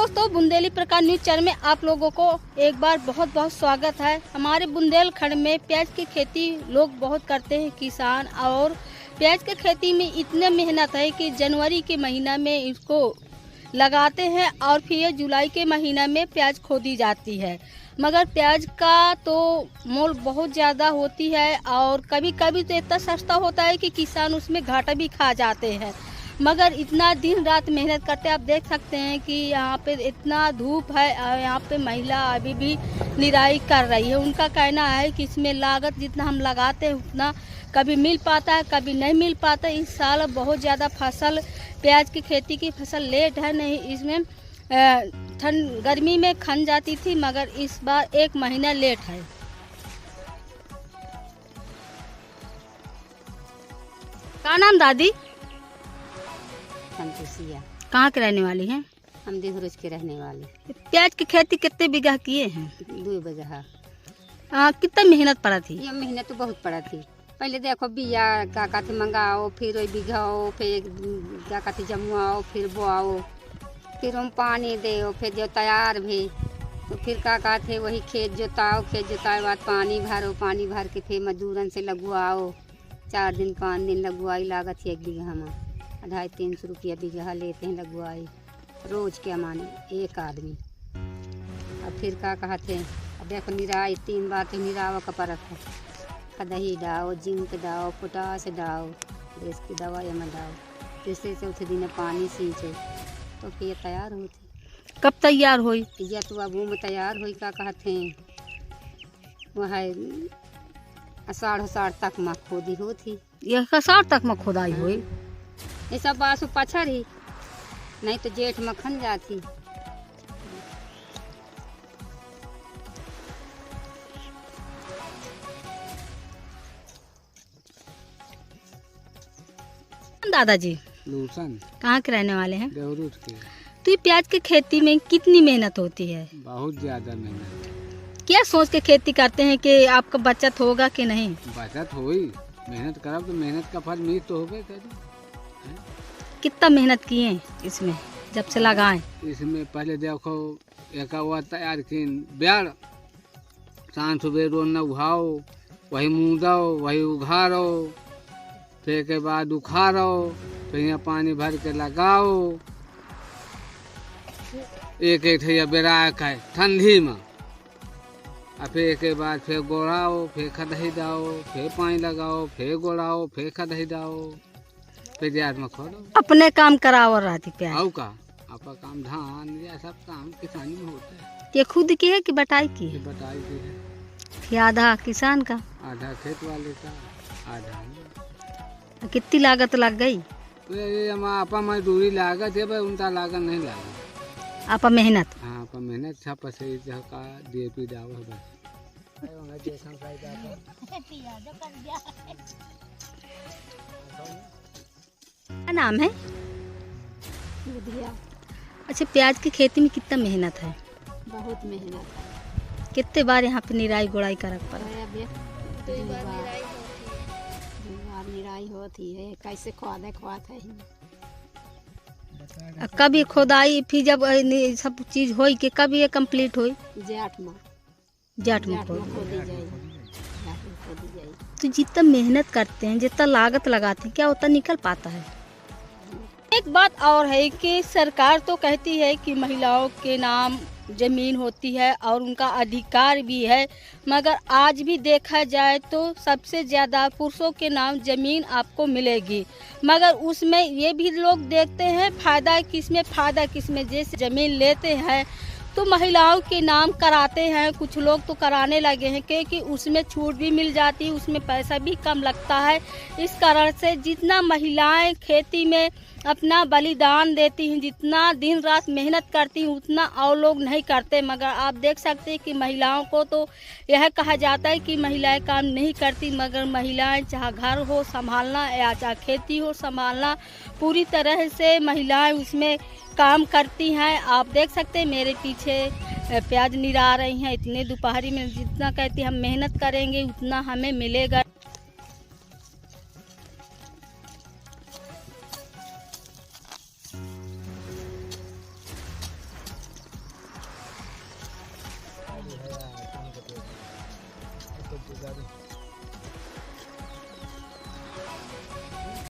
दोस्तों, बुंदेली प्रकाश news channel में आप लोगों को एक बार बहुत बहुत स्वागत है। हमारे बुंदेलखंड में प्याज की खेती लोग बहुत करते हैं किसान, और प्याज की खेती में इतने मेहनत है कि जनवरी के महीना में इसको लगाते हैं और फिर जुलाई के महीना में प्याज खोदी जाती है। मगर प्याज का तो मोल बहुत ज़्यादा होती है और कभी कभी तो इतना सस्ता होता है कि किसान उसमें घाटा भी खा जाते हैं। मगर इतना दिन रात मेहनत करते हैं। आप देख सकते हैं कि यहाँ पे इतना धूप है और यहाँ पे महिला अभी भी निराई कर रही है। उनका कहना है कि इसमें लागत जितना हम लगाते हैं उतना कभी मिल पाता है, कभी नहीं मिल पाता। इस साल बहुत ज़्यादा फसल, प्याज की खेती की फसल लेट है। नहीं, इसमें गर्मी में खन जाती थी, मगर इस बार 1 महीना लेट है। क्या नाम दादी? संतोषिया। कहाँ के रहने वाली हैं? हम देहरोज के रहने वाले। प्याज की खेती कितने बीघा किए हैं? 2 बीघा। कितना मेहनत पड़ा थी? ये मेहनत तो बहुत पड़ा थी। पहले देखो बिया का कहते मंगाओ, फिर वही बिघाओ, फिर क्या कहते जमुआओ, फिर बोआओ, फिर हम पानी दो, फिर जो तैयार भी तो फिर क्या कहते वही खेत जोताओ, खेत जोताए बाद पानी भरो, पानी भर के फिर मजदूरन से लगवाओ। 4 दिन 5 दिन लगवाई लागत है 1 बीघा में 250-300 रुपया बीघा लेते हैं लगवाई रोज के माने एक आदमी। अब फिर क्या कहते हैं, अब देखो निराई 3 बार तो निरावा का परत है। कदही डाओ, जिंक डाओ, पोटास डाओ, देश की दवाई में डाओ, तीसरे चौथे दिन पानी सींचो तो फिर तैयार होती। कब तैयार हुई? या तो अब में तैयार हुई क्या कहते हैं वह आषाढ़ तक में खोदी होती। यह आषाढ़ तक में खोदाई हुई? ये सब बासु पछड़ ही, नहीं तो जेठ में खन जाती। दादाजी लूसन कहाँ के रहने वाले हैं? देवरूट के। तो ये प्याज की खेती में कितनी मेहनत होती है? बहुत ज्यादा मेहनत। क्या सोच के खेती करते हैं कि आपका बचत होगा कि नहीं? बचत हुई, मेहनत करब तो मेहनत का फल मिल तो होबे करी। कितना मेहनत किए इसमें जब से लगाएं? इसमें पहले देखो एक हुआ तैयार की ब्याड़, शाम सुबह रोज न उघाओ, वही मूदो, वही उघारो, फिर के बाद उखाड़ो, फिर यहाँ पानी भर के लगाओ। एक ठैया बेरा है ठंडी में, और फिर के बाद फिर गोड़ाओ, फिर खदही दाओ, फिर पानी लगाओ, फिर गोड़ाओ, फिर खदही दाओ, फिर याद में खोलो। अपने काम कराओ रहती प्याज? आओ का आपका काम धान या सब काम किसानी में होता है। ये खुद की है कि बटाई की ये है? बताई की है। कि आधा किसान का? आधा खेत वाले का, आधा कितनी लागत लग गई? ये आपा मजदूरी लागत है भाई, उनका लागत नहीं लागत। आपा मेहनत? हाँ आपा मेहनत छप से का DAP डालो बस। क्या नाम है? बुधिया। अच्छा, प्याज की खेती में कितना मेहनत है? बहुत मेहनत है। कितने बार यहाँ पे निराई गुड़ाई करक पड़ा? निराई होती है, कैसे खोद है। कब ये खोदाई फिर जब सब चीज होई कि कब ये कंप्लीट होई? जेठ में खोदी जाए। तो जितना मेहनत करते हैं, जितना लागत लगाते हैं, क्या उतना निकल पाता है? एक बात और है कि सरकार तो कहती है कि महिलाओं के नाम जमीन होती है और उनका अधिकार भी है, मगर आज भी देखा जाए तो सबसे ज़्यादा पुरुषों के नाम जमीन आपको मिलेगी। मगर उसमें ये भी लोग देखते हैं फ़ायदा किसमें। जैसे ज़मीन लेते हैं तो महिलाओं के नाम कराते हैं, कुछ लोग तो कराने लगे हैं क्योंकि उसमें छूट भी मिल जाती है, उसमें पैसा भी कम लगता है। इस कारण से जितना महिलाएं खेती में अपना बलिदान देती हैं, जितना दिन रात मेहनत करती हैं, उतना और लोग नहीं करते। मगर आप देख सकते हैं कि महिलाओं को तो यह कहा जाता है कि महिलाएं काम नहीं करती, मगर महिलाएं चाहे घर हो संभालना या चाहे खेती हो संभालना, पूरी तरह से महिलाएं उसमें काम करती हैं। आप देख सकते हैं मेरे पीछे प्याज निरा रही हैं। इतने दोपहरी में जितना कहती हम मेहनत करेंगे उतना हमें मिलेगा। करते जा रहे